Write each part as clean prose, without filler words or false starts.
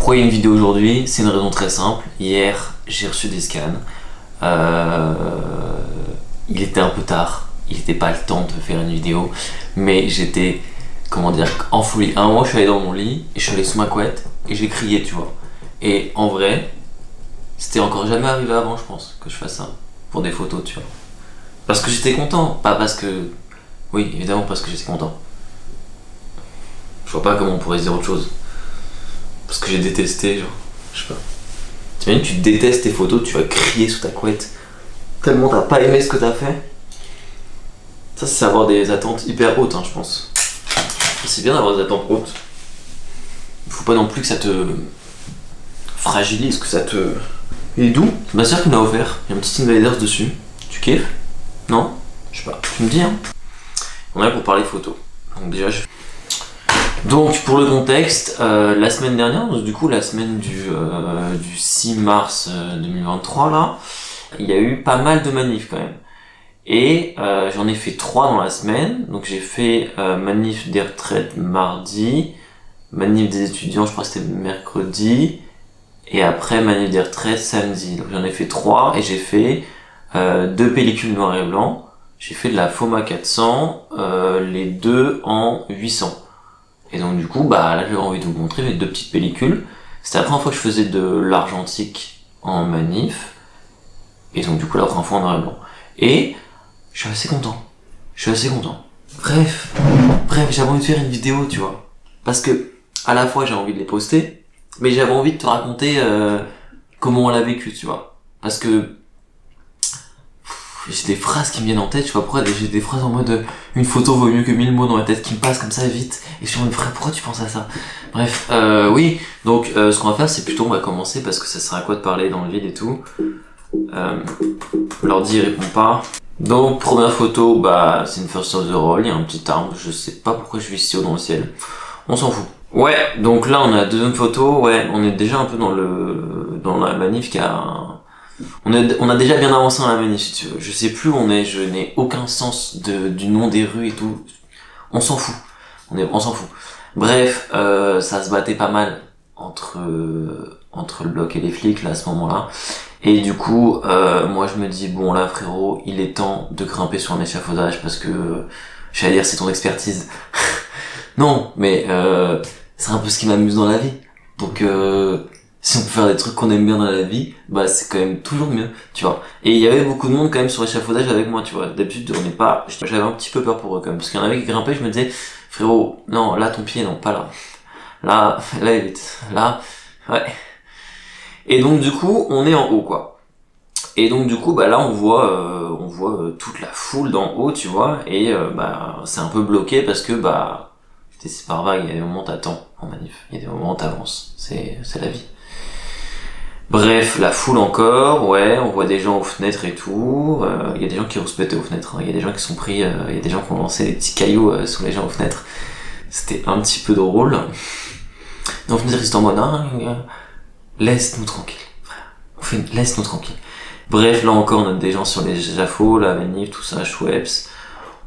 Pourquoi il y a une vidéo aujourd'hui? C'est une raison très simple. Hier, j'ai reçu des scans. Il était un peu tard. Il n'était pas le temps de faire une vidéo. Mais j'étais, comment dire, en folie. À un moment, je suis allé dans mon lit et je suis allé sous ma couette et j'ai crié, tu vois. Et en vrai, c'était encore jamais arrivé avant, je pense, que je fasse ça. Pour des photos, tu vois. Parce que j'étais content. Pas parce que... Oui, évidemment, parce que j'étais content. Je vois pas comment on pourrait se dire autre chose. Parce que j'ai détesté, genre, je sais pas. T'imagines, tu détestes tes photos, tu vas crier sous ta couette. Tellement t'as pas aimé ce que t'as fait. Ça, c'est avoir des attentes hyper hautes, hein, je pense. C'est bien d'avoir des attentes hautes. Faut pas non plus que ça te fragilise, que ça te... Il est doux. C'est ma soeur qui me l'a offert. Il y a un petit Invaders dessus. Tu kiffes? Non? Je sais pas. Tu me dis, hein. On est là pour parler photos. Donc déjà, Donc pour le contexte, la semaine dernière, donc, du coup la semaine du 6 mars 2023 là, il y a eu pas mal de manifs quand même. Et j'en ai fait 3 dans la semaine. Donc j'ai fait manif des retraites mardi, manif des étudiants je crois que c'était mercredi, et après manif des retraites samedi. Donc j'en ai fait 3 et j'ai fait 2 pellicules noir et blanc. J'ai fait de la FOMA 400, les 2 en 800. Et donc du coup, bah là j'avais envie de vous montrer mes 2 petites pellicules. C'était la première fois que je faisais de l'argentique en manif. Et donc du coup la première fois en noir et blanc. Et je suis assez content. Je suis assez content. Bref, j'avais envie de faire une vidéo, tu vois. Parce que à la fois j'ai envie de les poster, mais j'avais envie de te raconter comment on l'a vécu, tu vois. Parce que j'ai des phrases qui me viennent en tête, je sais pas pourquoi, j'ai des phrases en mode une photo vaut mieux que 1000 mots dans la tête qui me passent comme ça vite, et je suis en mode frère, pourquoi tu penses à ça? Bref, oui, donc ce qu'on va faire c'est plutôt on va commencer parce que ça sert à quoi de parler dans le vide et tout. L'ordi répond pas. Donc première photo, bah c'est une first of the roll, il y a un petit arbre, je sais pas pourquoi je vis si haut dans le ciel, on s'en fout. Ouais, donc là on a la deuxième photo, ouais, on est déjà un peu dans la manif qui a... On a déjà bien avancé dans la manif si tu veux. Je sais plus où on est, je n'ai aucun sens du nom des rues et tout. On s'en fout. On s'en fout. Bref, ça se battait pas mal entre le bloc et les flics là à ce moment-là. Et du coup, moi je me dis bon là frérot, il est temps de grimper sur un échafaudage parce que j'allais dire c'est ton expertise. Non, mais c'est un peu ce qui m'amuse dans la vie. Donc si on peut faire des trucs qu'on aime bien dans la vie, bah c'est quand même toujours mieux, tu vois. Et il y avait beaucoup de monde quand même sur l'échafaudage avec moi, tu vois. D'habitude, on n'est pas... J'avais un petit peu peur pour eux quand même, parce qu'il y en avait qui grimpaient, je me disais, frérot, non, là ton pied, non, pas là. Là, évite. Là, ouais. Et donc du coup, on est en haut, quoi. Et donc du coup, bah là, on voit toute la foule d'en haut, tu vois, et bah c'est un peu bloqué parce que bah c'est par vague. Il y a des moments où t'attends en manif, il y a des moments où t'avances, c'est la vie. Bref, la foule encore, ouais, on voit des gens aux fenêtres et tout, il y a des gens qui osent péter aux fenêtres, hein. Il y a des gens qui sont pris, il y a des gens qui ont lancé des petits cailloux sous les gens aux fenêtres. C'était un petit peu drôle. Donc ils restent en mode, laisse-nous tranquille, frère. Laisse-nous tranquille. Bref, là encore, on a des gens sur les échafauds, la manif, tout ça, Schweppes.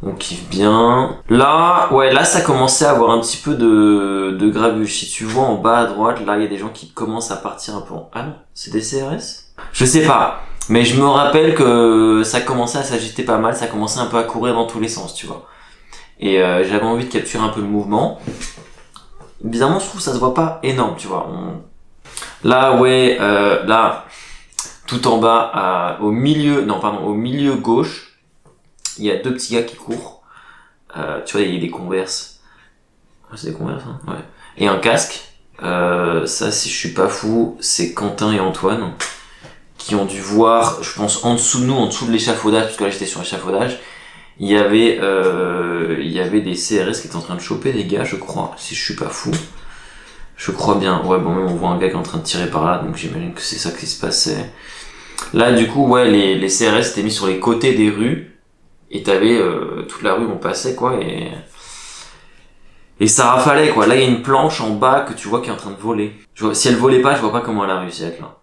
On kiffe bien. Là, ouais, là ça commençait à avoir un petit peu de grabuge. Si tu vois en bas à droite, là il y a des gens qui commencent à partir un peu en... Ah non, c'est des CRS? Je sais pas. Mais je me rappelle que ça commençait à s'agiter pas mal, ça commençait un peu à courir dans tous les sens, tu vois. Et j'avais envie de capturer un peu le mouvement. Bizarrement, je trouve que ça se voit pas énorme, tu vois. Là, ouais, là, tout en bas, au milieu gauche, il y a 2 petits gars qui courent. Tu vois, il y a des Converse. C'est des Converse, hein? Ouais. Et un casque. Ça, si je suis pas fou, c'est Quentin et Antoine qui ont dû voir, je pense, en dessous de nous, en dessous de l'échafaudage, parce que là j'étais sur l'échafaudage, il y avait des CRS qui étaient en train de choper des gars, je crois, si je suis pas fou. Je crois bien. Ouais, bon, même on voit un gars qui est en train de tirer par là, donc j'imagine que c'est ça qui se passait. Là, du coup, ouais, les CRS étaient mis sur les côtés des rues. Et t'avais toute la rue où on passait, quoi, et ça rafalait, quoi. Là, il y a une planche en bas que tu vois qui est en train de voler. Si elle volait pas, je vois pas comment elle a réussi à être là.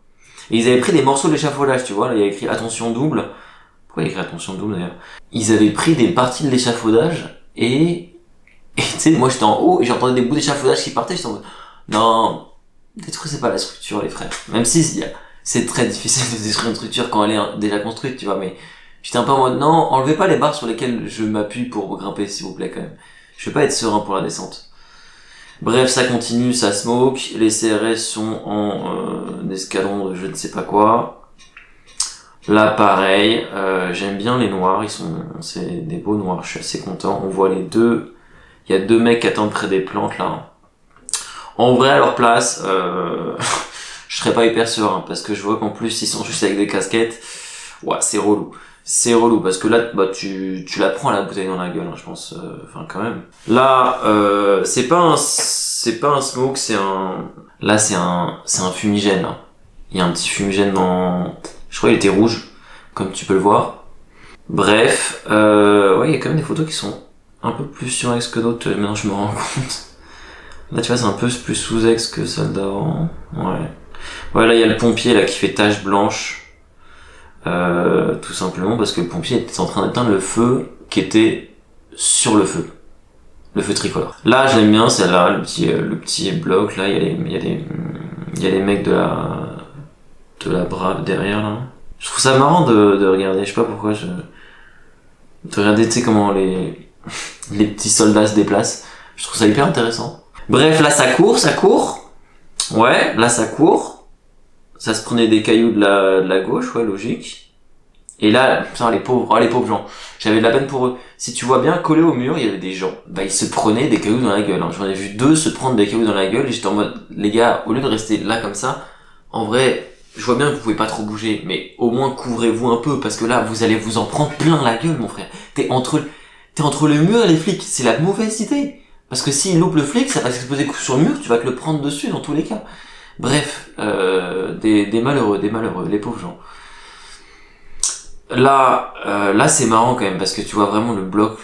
Et ils avaient pris des morceaux de l'échafaudage, tu vois. Là, il y a écrit attention double. Pourquoi il y a écrit attention double, d'ailleurs? Ils avaient pris des parties de l'échafaudage et tu sais, moi j'étais en haut et j'entendais des bouts d'échafaudage qui partaient. J'étais en mode, non, détruisez pas la structure, les frères. Même si c'est très difficile de détruire une structure quand elle est déjà construite, tu vois, mais j'étais un peu en mode, non, enlevez pas les barres sur lesquelles je m'appuie pour grimper, s'il vous plaît, quand même. Je vais pas être serein pour la descente. Bref, ça continue, ça smoke, les CRS sont en escalon de je ne sais pas quoi. Là, pareil, j'aime bien les noirs, c'est des beaux noirs, je suis assez content. On voit les deux, il y a deux mecs qui attendent près des plantes, là. En vrai, à leur place, je serais pas hyper serein, parce que je vois qu'en plus, ils sont juste avec des casquettes. Ouais, c'est relou. C'est relou, parce que là, bah, tu la prends la bouteille dans la gueule, hein, je pense, enfin, quand même. Là, c'est pas un smoke, là, c'est un fumigène, là. Il y a un petit fumigène je crois qu'il était rouge, comme tu peux le voir. Bref, ouais, il y a quand même des photos qui sont un peu plus sur-ex que d'autres, maintenant je me rends compte. Là, tu vois, c'est un peu plus sous-ex que celle d'avant. Ouais. Ouais, là, il y a le pompier, là, qui fait tache blanche. Tout simplement parce que le pompier était en train d'éteindre le feu qui était sur le feu. Le feu tricolore. Là, je l'aime bien, celle-là, le petit bloc, là, il y a les mecs de la Brave derrière, là. Je trouve ça marrant de regarder, je sais pas pourquoi de regarder, tu sais, comment les petits soldats se déplacent. Je trouve ça hyper intéressant. Bref, là, ça court. Ouais, là, ça court. Ça se prenait des cailloux de la gauche, ouais, logique. Et là, putain, les pauvres gens. J'avais de la peine pour eux. Si tu vois bien, collé au mur, il y avait des gens. Bah, ils se prenaient des cailloux dans la gueule, hein. J'en ai vu deux se prendre des cailloux dans la gueule et j'étais en mode, les gars, au lieu de rester là comme ça, en vrai, je vois bien que vous pouvez pas trop bouger, mais au moins couvrez-vous un peu, parce que là, vous allez vous en prendre plein la gueule, mon frère. T'es entre le mur et les flics. C'est la mauvaise idée. Parce que s'il loupe le flic, ça va s'exploser sur le mur, tu vas te le prendre dessus dans tous les cas. Bref, des malheureux, les pauvres gens. Là, c'est marrant quand même, parce que tu vois vraiment le bloc,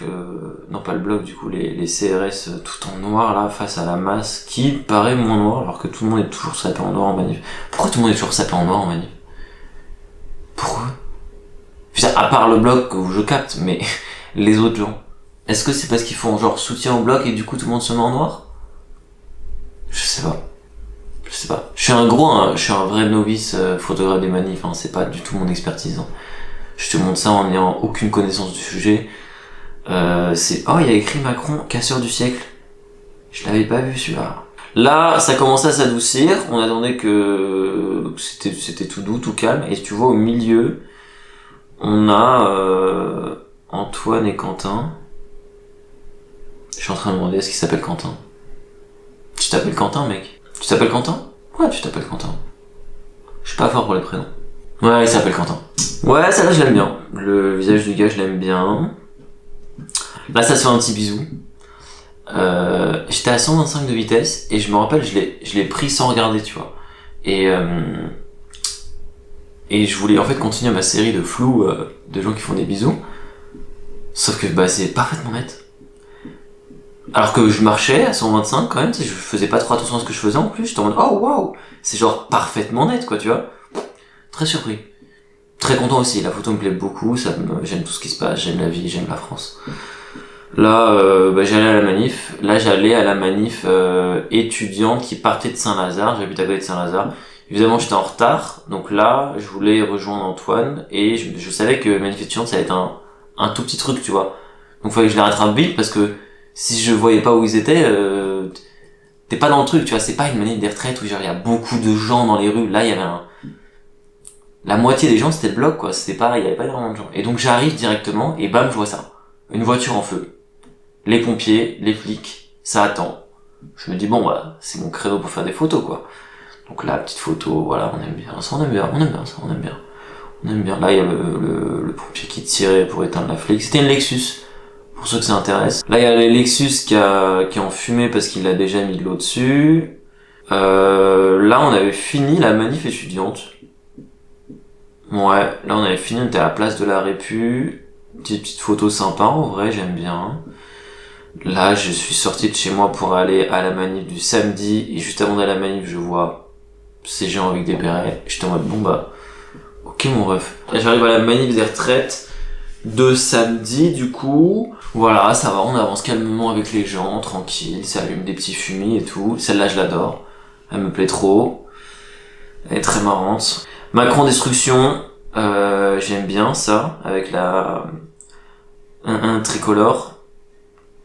non pas le bloc du coup, les CRS tout en noir là, face à la masse, qui paraît moins noir, alors que tout le monde est toujours sapé en noir en manif. Pourquoi tout le monde est toujours sapé en noir en manif? Pourquoi? Putain, à part le bloc où je capte, mais les autres gens. Est-ce que c'est parce qu'ils font genre soutien au bloc et du coup tout le monde se met en noir? Je sais pas. Je suis un vrai novice photographe des manifs, hein. C'est pas du tout mon expertise, hein. Je te montre ça en n'ayant aucune connaissance du sujet. Oh, il y a écrit Macron, casseur du siècle. Je l'avais pas vu celui-là. Là, ça commençait à s'adoucir. On attendait que c'était tout doux, tout calme. Et tu vois au milieu, on a Antoine et Quentin. Je suis en train de me demander est-ce qu'il s'appelle Quentin. Tu t'appelles Quentin, mec? Tu t'appelles Quentin? Ouais, tu t'appelles Quentin. Je suis pas fort pour les prénoms. Ouais, il s'appelle Quentin. Ouais, celle-là, je l'aime bien. Le visage du gars, je l'aime bien. Là, ça se fait un petit bisou. J'étais à 125 de vitesse et je me rappelle, je l'ai pris sans regarder, tu vois. Et je voulais en fait continuer ma série de flous de gens qui font des bisous. Sauf que bah c'est parfaitement net. Alors que je marchais à 125 quand même, je faisais pas trop attention à ce que je faisais en plus. J'étais en mode oh waouh, c'est genre parfaitement net quoi, tu vois. Très surpris. Très content aussi, la photo me plaît beaucoup, j'aime tout ce qui se passe, j'aime la vie, j'aime la France. Là, j'allais à la manif. Là, j'allais à la manif étudiante qui partait de Saint-Lazare. J'habite à côté de Saint-Lazare. Évidemment, j'étais en retard. Donc là, je voulais rejoindre Antoine. Et je savais que manif étudiante, ça allait être un tout petit truc, tu vois. Donc il fallait que je les rattrape vite parce que si je voyais pas où ils étaient, t'es pas dans le truc, tu vois. C'est pas une manif des retraites où genre il y a beaucoup de gens dans les rues. Là, il y avait la moitié des gens, c'était le bloc, quoi. Il y avait pas énormément de gens. Et donc j'arrive directement et bam, je vois ça. Une voiture en feu. Les pompiers, les flics, ça attend. Je me dis bon bah c'est mon créneau pour faire des photos quoi. Donc là petite photo, voilà, on aime bien ça. Là il y a le pompier qui tirait pour éteindre la flic. C'était une Lexus, pour ceux que ça intéresse. Là il y a le Lexus qui est en fumée parce qu'il a déjà mis de l'eau dessus. Là on avait fini la manif étudiante. Ouais, là on avait fini, on était à la place de la Répu. Petite photo sympa en vrai, j'aime bien. Là, je suis sorti de chez moi pour aller à la manif du samedi, et juste avant d'aller à la manif, je vois ces gens avec des bérets. J'étais en mode, bon bah, ok mon ref. Là, j'arrive à la manif des retraites de samedi, du coup. Voilà, ça va, on avance calmement avec les gens, tranquille, ça allume des petits fumis et tout. Celle-là, je l'adore. Elle me plaît trop. Elle est très marrante. Macron Destruction, j'aime bien ça, avec un tricolore.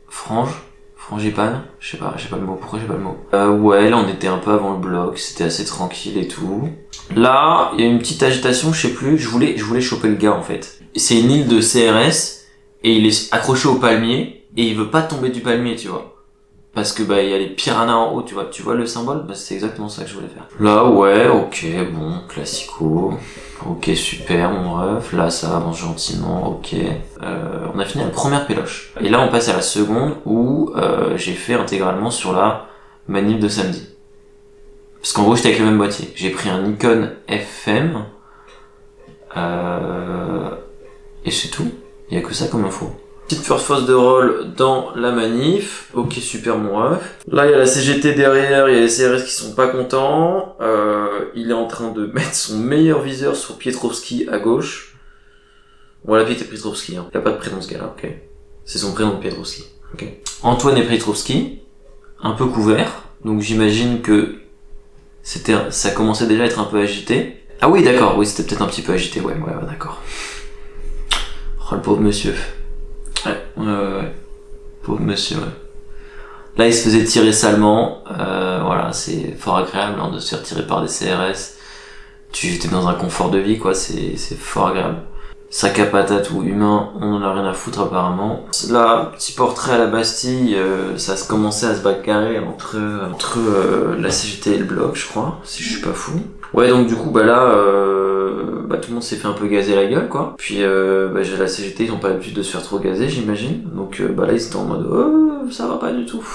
Frangipane, j'ai pas le mot, pourquoi j'ai pas le mot. Ouais, là on était un peu avant le bloc, c'était assez tranquille et tout. Là, il y a une petite agitation, je sais plus, je voulais choper le gars en fait. C'est une île de CRS, et il est accroché au palmier, et il veut pas tomber du palmier, tu vois. Parce que il y a les piranhas en haut, tu vois le symbole? C'est exactement ça que je voulais faire. Là, ouais, ok, bon, classico. Ok, super, mon ref. Là, ça avance gentiment, ok. On a fini la première péloche. Et là, on passe à la seconde où j'ai fait intégralement sur la manip de samedi. Parce qu'en gros, j'étais avec le même boîtier. J'ai pris un Nikon FM. Et c'est tout. Il y a que ça comme info. Petite first phase de roll dans la manif. Ok, super mon ref. Là, il y a la CGT derrière, il y a les CRS qui sont pas contents. Il est en train de mettre son meilleur viseur sur Pietrowski à gauche. Voilà, Pietrowski, hein. Il a pas de prénom ce gars-là, ok. C'est son prénom, Pietrowski. Ok. Antoine et Pietrowski, un peu couvert. Donc j'imagine que ça commençait déjà à être un peu agité. Ah oui, d'accord, oui, c'était peut-être un petit peu agité, ouais, d'accord. Oh, le pauvre monsieur. Ouais. Pauvre monsieur, ouais. Là, il se faisait tirer salement. Voilà, c'est fort agréable hein, de se faire tirer par des CRS. J'étais dans un confort de vie, quoi. C'est fort agréable. Sac à patate ou humain, on en a rien à foutre apparemment. Là, petit portrait à la Bastille, ça a commencé à se bagarrer entre la CGT et le bloc, je crois, si je suis pas fou. Ouais, donc du coup, là, tout le monde s'est fait un peu gazer la gueule, quoi. Puis, la CGT, ils ont pas l'habitude de se faire trop gazer, j'imagine. Donc, là, ils étaient en mode, oh, ça va pas du tout.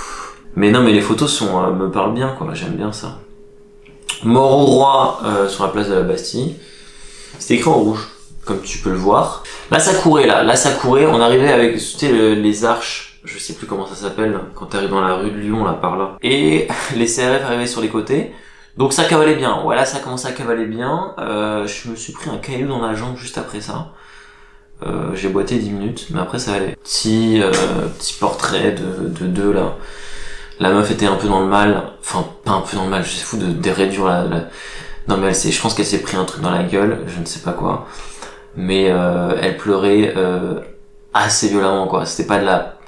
Mais non, mais les photos me parlent bien, quoi. J'aime bien ça. Mort au roi, sur la place de la Bastille. C'était écrit en rouge, comme tu peux le voir. Là, ça courait, on arrivait avec, tu sais, les arches. Je sais plus comment ça s'appelle, quand t'arrives dans la rue de Lyon, là, par là. Et les CRF arrivaient sur les côtés. Donc ça cavalait bien, voilà, ça commençait à cavaler bien. Je me suis pris un caillou dans la jambe juste après ça. J'ai boité 10 minutes, mais après ça allait. Petit portrait de deux là. La meuf était un peu dans le mal, enfin pas un peu dans le mal, je sais fou de réduire la... Non mais je pense qu'elle s'est pris un truc dans la gueule, je ne sais pas quoi. Mais elle pleurait assez violemment quoi, c'était pas de la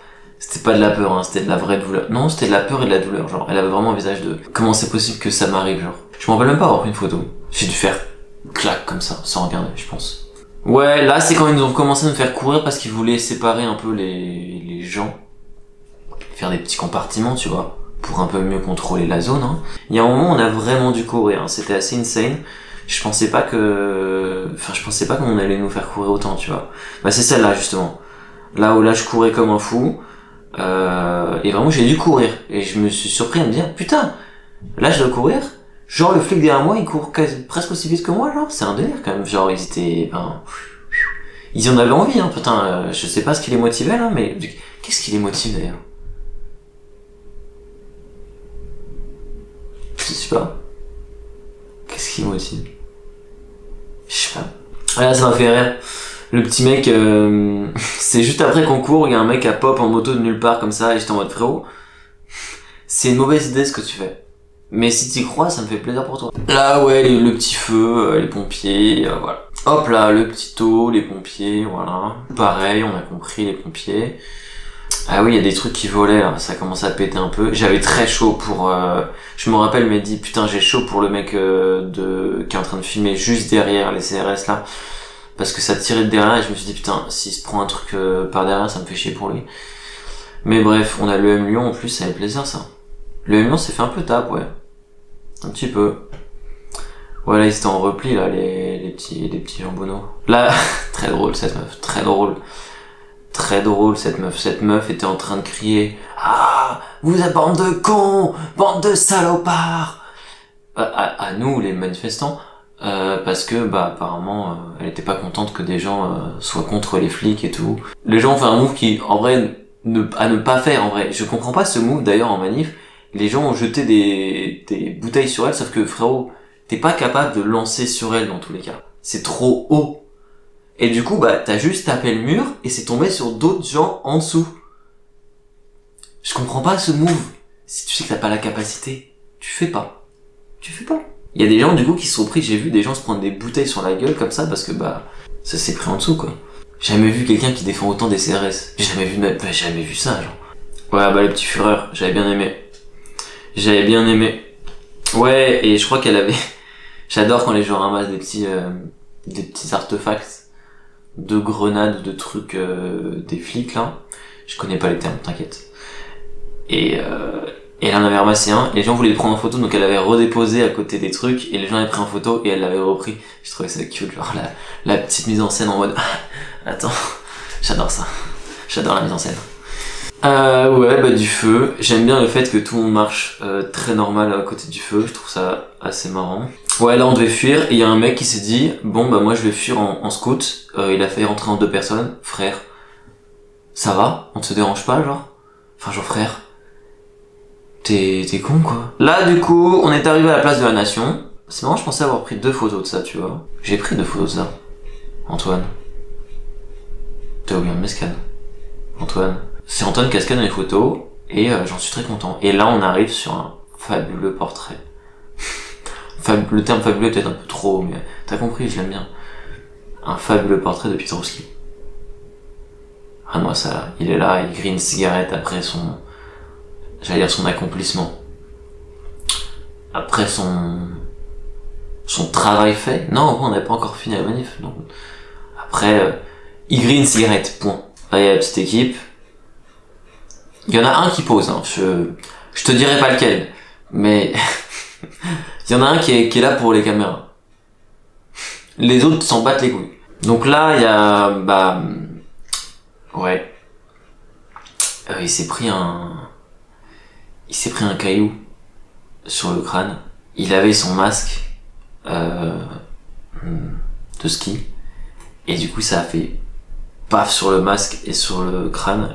peur, hein, c'était de la vraie douleur. Non, c'était de la peur et de la douleur, genre, elle avait vraiment un visage de... Comment c'est possible que ça m'arrive, genre. Je m'en rappelle même pas avoir pris une photo. J'ai dû faire clac comme ça, sans regarder, je pense. Ouais, là, c'est quand ils ont commencé à me faire courir parce qu'ils voulaient séparer un peu les gens. Faire des petits compartiments, tu vois, pour un peu mieux contrôler la zone, hein. Il y a un moment, on a vraiment dû courir, hein. C'était assez insane. Je pensais pas qu'on allait nous faire courir autant, tu vois. C'est celle-là, justement. Là où je courais comme un fou. Et vraiment j'ai dû courir et je me suis surpris à me dire putain là je dois courir, genre le flic derrière moi il court presque aussi vite que moi, genre c'est un délire quand même, genre ils en avaient envie hein, putain, je sais pas ce qui les motivait là, mais qu'est-ce qui les motive d'ailleurs, je sais pas, qu'est-ce qui les motive, je sais pas. Là ça m'a fait rire. Le petit mec, c'est juste après qu'on court, il y a un mec à pop en moto de nulle part comme ça, et j'étais en mode frérot, c'est une mauvaise idée ce que tu fais. Mais si t'y crois, ça me fait plaisir pour toi. Là ouais, le petit feu, les pompiers, voilà. Hop là, le petit eau, les pompiers, voilà. Pareil, on a compris les pompiers. Ah oui, il y a des trucs qui volaient là, ça commençait à péter un peu. J'avais très chaud pour... je me rappelle, m'a dit putain j'ai chaud pour le mec qui est en train de filmer juste derrière les CRS là. Parce que ça tirait de derrière et je me suis dit putain s'il se prend un truc par derrière ça me fait chier pour lui. Mais bref, on a le M Lyon en plus, ça fait plaisir ça. Le M Lyon s'est fait un peu tape, ouais. Un petit peu. Voilà, ils étaient en repli là, les petits jambonneaux. Là, très drôle cette meuf, très drôle. Très drôle cette meuf. Cette meuf était en train de crier ah, vous êtes bande de cons, bande de salopards à nous les manifestants. Parce que apparemment elle était pas contente que des gens soient contre les flics et tout. Les gens ont fait un move qui en vrai à ne pas faire en vrai. Je comprends pas ce move d'ailleurs en manif. Les gens ont jeté des bouteilles sur elle, sauf que frérot, t'es pas capable de lancer sur elle dans tous les cas. C'est trop haut. Et du coup t'as juste tapé le mur et c'est tombé sur d'autres gens en dessous. Je comprends pas ce move. Si tu sais que t'as pas la capacité, tu fais pas. tu fais pas. Il y a des gens du coup qui se sont pris, j'ai vu des gens se prendre des bouteilles sur la gueule comme ça parce que bah ça s'est pris en dessous quoi. J'ai jamais vu quelqu'un qui défend autant des CRS. J'ai jamais vu ça genre. Ouais bah les petits fureurs, j'avais bien aimé. J'avais bien aimé. Ouais et je crois qu'elle avait. J'adore quand les gens ramassent des petits artefacts de grenades, de trucs des flics là. Je connais pas les termes, t'inquiète. Et elle en avait ramassé un, et les gens voulaient le prendre en photo, donc elle avait redéposé à côté des trucs, et les gens avaient pris en photo, et elle l'avait repris. Je trouvais ça cute, genre la petite mise en scène en mode, attends, j'adore ça. J'adore la mise en scène. Ouais, bah du feu. J'aime bien le fait que tout le monde marche très normal à côté du feu, je trouve ça assez marrant. Ouais, là on devait fuir, et il y a un mec qui s'est dit, bon bah moi je vais fuir en scout, il a failli rentrer en 2 personnes, frère. Ça va? On te dérange pas, genre? Enfin, genre, frère. T'es con, quoi. Là, du coup, on est arrivé à la place de la Nation. C'est marrant, je pensais avoir pris 2 photos de ça, tu vois. J'ai pris 2 photos de ça. Antoine. T'as oublié un mescade. Antoine. C'est Antoine qui a scanné les photos, et j'en suis très content. Et là, on arrive sur un fabuleux portrait. Le terme fabuleux est peut-être un peu trop, mais t'as compris, je l'aime bien. Un fabuleux portrait de Piotrowski. Ah moi ça, il est là, il grille une cigarette après son accomplissement. Après son travail fait. Non, on n'a pas encore fini la manif. Donc, après, il grille une cigarette, point. Là, il y a la petite équipe. Il y en a un qui pose, hein. Je te dirai pas lequel. Mais, il y en a un qui est là pour les caméras. Les autres s'en battent les couilles. Donc là, il y a, ouais. Il s'est pris un caillou sur le crâne. Il avait son masque de ski. Et du coup, ça a fait paf sur le masque et sur le crâne.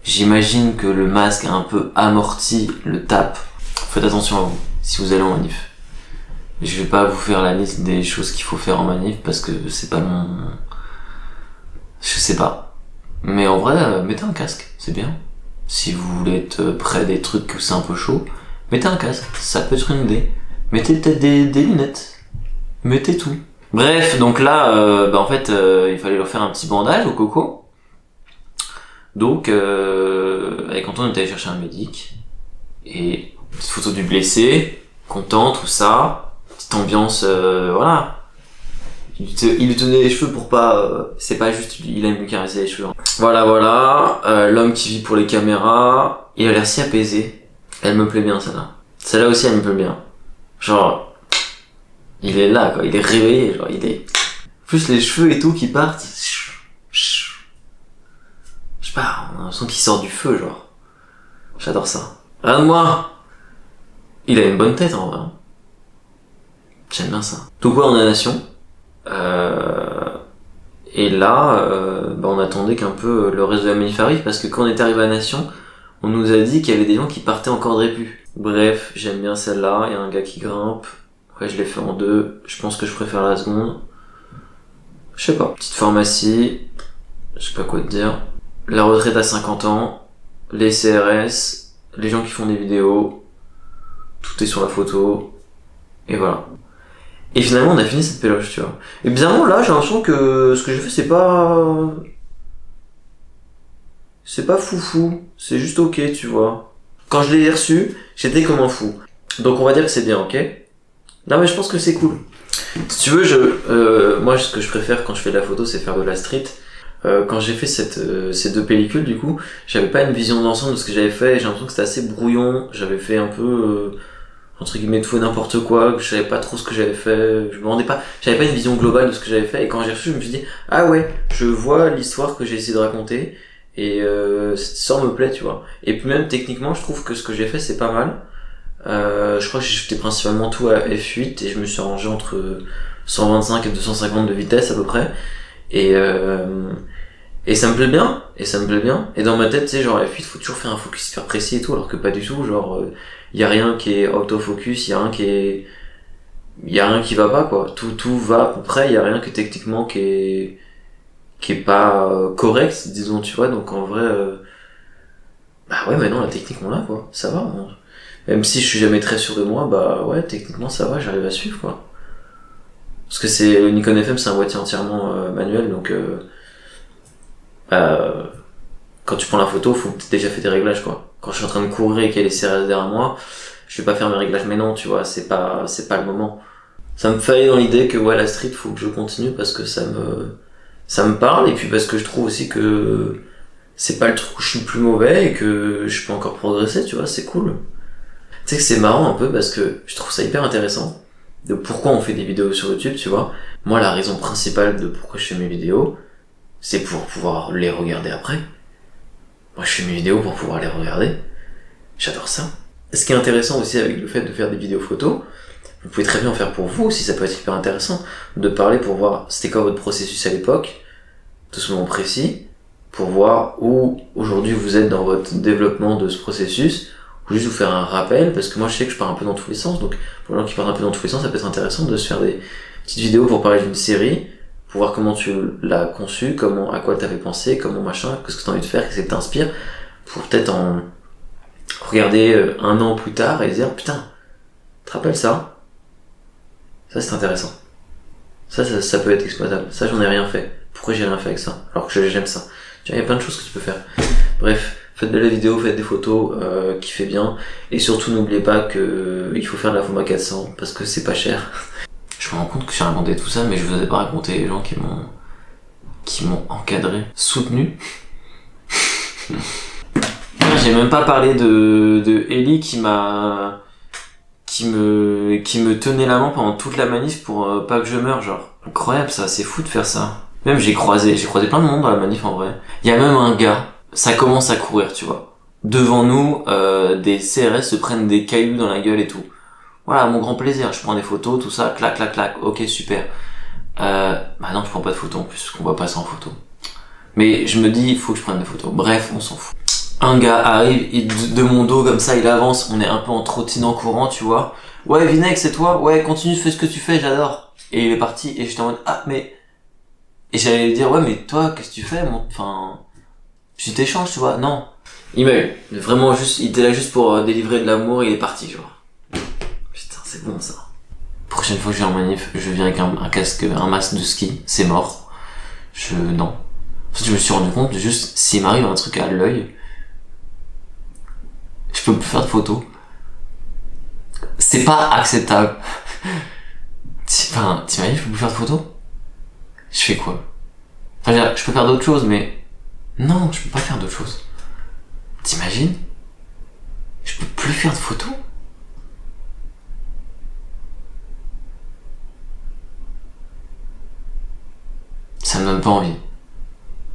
J'imagine que le masque a un peu amorti le tape. Faites attention à vous, si vous allez en manif. Je vais pas vous faire la liste des choses qu'il faut faire en manif parce que c'est pas mon... Je sais pas. Mais en vrai, mettez un casque, c'est bien. Si vous voulez être près des trucs où c'est un peu chaud, mettez un casque, ça peut être une idée. Mettez peut-être des lunettes. Mettez tout. Bref, donc là, en fait, il fallait leur faire un petit bandage au coco. Donc, avec Antoine, on est allé chercher un médic. Et petite photo du blessé, content, tout ça. Petite ambiance, voilà. Il lui tenait les cheveux pour pas... c'est pas juste, il aime lui caresser les cheveux. Hein. Voilà. L'homme qui vit pour les caméras. Il a l'air si apaisé. Elle me plaît bien, celle-là. Celle-là aussi, elle me plaît bien. Genre... il est là, quoi. Il est réveillé, genre, il est... Plus les cheveux et tout qui partent. Je sais pas, on a l'impression qu'il sort du feu, genre. J'adore ça. Regarde-moi! Il a une bonne tête, en vrai. J'aime bien ça. Tout quoi, on a Nation. Et là, on attendait qu'un peu le reste de la manif arrive, parce que quand on est arrivé à Nation, on nous a dit qu'il y avait des gens qui partaient encore de Répu. Bref, j'aime bien celle-là, il y a un gars qui grimpe. Ouais, je l'ai fait en 2, je pense que je préfère la seconde. Je sais pas. Petite pharmacie, je sais pas quoi te dire. La retraite à 50 ans, les CRS, les gens qui font des vidéos, tout est sur la photo, et voilà. Et finalement, on a fini cette péloche, tu vois. Et bizarrement, là, j'ai l'impression que ce que j'ai fait, c'est pas foufou. C'est juste ok, tu vois. Quand je l'ai reçu, j'étais comme un fou. Donc on va dire que c'est bien, ok? Non, mais je pense que c'est cool. Si tu veux, moi, ce que je préfère quand je fais de la photo, c'est faire de la street. Quand j'ai fait ces 2 pellicules, du coup, j'avais pas une vision d'ensemble de ce que j'avais fait. J'ai l'impression que c'était assez brouillon. J'avais fait un peu... entre guillemets tout et n'importe quoi, que je savais pas trop ce que j'avais fait, j'avais pas une vision globale de ce que j'avais fait, et quand j'ai reçu, je me suis dit, ah ouais, je vois l'histoire que j'ai essayé de raconter, et cette histoire me plaît, tu vois. Et puis même, techniquement, je trouve que ce que j'ai fait, c'est pas mal. Je crois que j'ai shooté principalement tout à F8, et je me suis arrangé entre 125 et 250 de vitesse, à peu près, et ça me plaît bien, et dans ma tête, tu sais, genre F8, faut toujours faire un focus super précis et tout, alors que pas du tout, genre, y a rien qui est autofocus, y a rien qui va pas, quoi. Tout va à peu près, y a rien que techniquement qui est pas correct, disons, tu vois, donc en vrai, bah ouais, maintenant la technique on l'a, quoi, ça va, Même si je suis jamais très sûr de moi, bah ouais, techniquement ça va, j'arrive à suivre quoi. Parce que c'est le Nikon FM, c'est un boîtier entièrement manuel, donc euh, quand tu prends la photo, faut que tu aies déjà fait des réglages quoi. Quand je suis en train de courir et qu'il y a les CRS derrière moi, je vais pas faire mes réglages, mais non, tu vois, c'est pas le moment. Ça me fallait dans l'idée que ouais, la street, faut que je continue parce que ça me parle, et puis parce que je trouve aussi que c'est pas le truc où je suis le plus mauvais et que je peux encore progresser, tu vois, c'est cool. Tu sais que c'est marrant un peu parce que je trouve ça hyper intéressant de pourquoi on fait des vidéos sur YouTube, tu vois. Moi, la raison principale de pourquoi je fais mes vidéos, c'est pour pouvoir les regarder après. Moi, je fais mes vidéos pour pouvoir les regarder. J'adore ça. Ce qui est intéressant aussi avec le fait de faire des vidéos photos, vous pouvez très bien en faire pour vous aussi, ça peut être hyper intéressant de parler pour voir c'était quoi votre processus à l'époque, tout ce moment précis, pour voir où aujourd'hui vous êtes dans votre développement de ce processus, ou juste vous faire un rappel, parce que moi je sais que je pars un peu dans tous les sens, donc pour les gens qui partent un peu dans tous les sens, ça peut être intéressant de se faire des petites vidéos pour parler d'une série, pour voir comment tu l'as conçue, comment, à quoi t'avais pensé, comment machin, qu'est-ce que t'as envie de faire, qu'est-ce qui t'inspire, pour peut-être en regarder un an plus tard et dire putain, tu te rappelles ça? Ça c'est intéressant. Ça peut être exploitable. Ça j'en ai rien fait. Pourquoi j'ai rien fait avec ça? Alors que j'aime ça. Tu vois, il y a plein de choses que tu peux faire. Bref, faites de la vidéo, faites des photos, kiffez bien. Et surtout n'oubliez pas que il faut faire de la FOMA 400 parce que c'est pas cher. Je me rends compte que j'ai raconté tout ça, mais je vous ai pas raconté les gens qui m'ont encadré, soutenu. J'ai même pas parlé de Ellie qui me tenait la main pendant toute la manif pour pas que je meure, genre. Incroyable ça, c'est fou de faire ça. Même j'ai croisé plein de monde dans la manif en vrai. Il y a même un gars, ça commence à courir, tu vois. Devant nous, des CRS se prennent des cailloux dans la gueule et tout. Voilà, mon grand plaisir, je prends des photos, tout ça, clac, clac, clac, ok, super. Bah non, je prends pas de photos en plus, parce qu'on voit pas ça en photo. Mais je me dis, il faut que je prenne des photos. Bref, on s'en fout. Un gars arrive, de mon dos comme ça, il avance, on est un peu en trottinant courant, tu vois. Ouais, Vinek, c'est toi? Ouais, continue, fais ce que tu fais, j'adore. Et il est parti, et j'étais en mode, ah, mais... Et j'allais lui dire, ouais, mais toi, qu'est-ce que tu fais? Enfin... Tu t'échanges, tu vois? Non. Il m'a eu. Vraiment juste, il était là juste pour délivrer de l'amour, et il est parti, genre. Putain, c'est bon, ça. Prochaine fois que je viens en manif, je viens avec un casque, un masque de ski, c'est mort. Non. En fait, je me suis rendu compte, juste, s'il m'arrive un truc à l'œil, je peux plus faire de photos. C'est pas acceptable. Enfin, t'imagines, je peux plus faire de photos? Je fais quoi? Enfin, je peux faire d'autres choses, mais... Non, je peux pas faire d'autres choses. T'imagines? Je peux plus faire de photos? Ça me donne pas envie.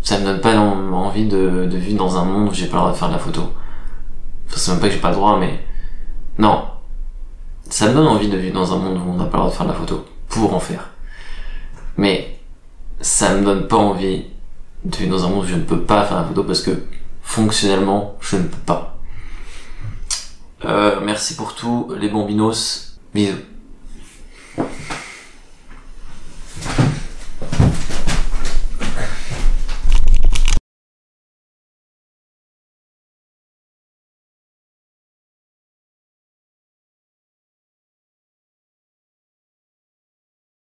Ça me donne pas envie de vivre dans un monde où j'ai pas le droit de faire de la photo. Enfin, c'est même pas que j'ai pas le droit, mais... Non. Ça me donne envie de vivre dans un monde où on n'a pas le droit de faire de la photo. Pour en faire. Mais... ça me donne pas envie de vivre dans un monde où je ne peux pas faire la photo parce que fonctionnellement je ne peux pas. Merci pour tout les bambinos, bisous.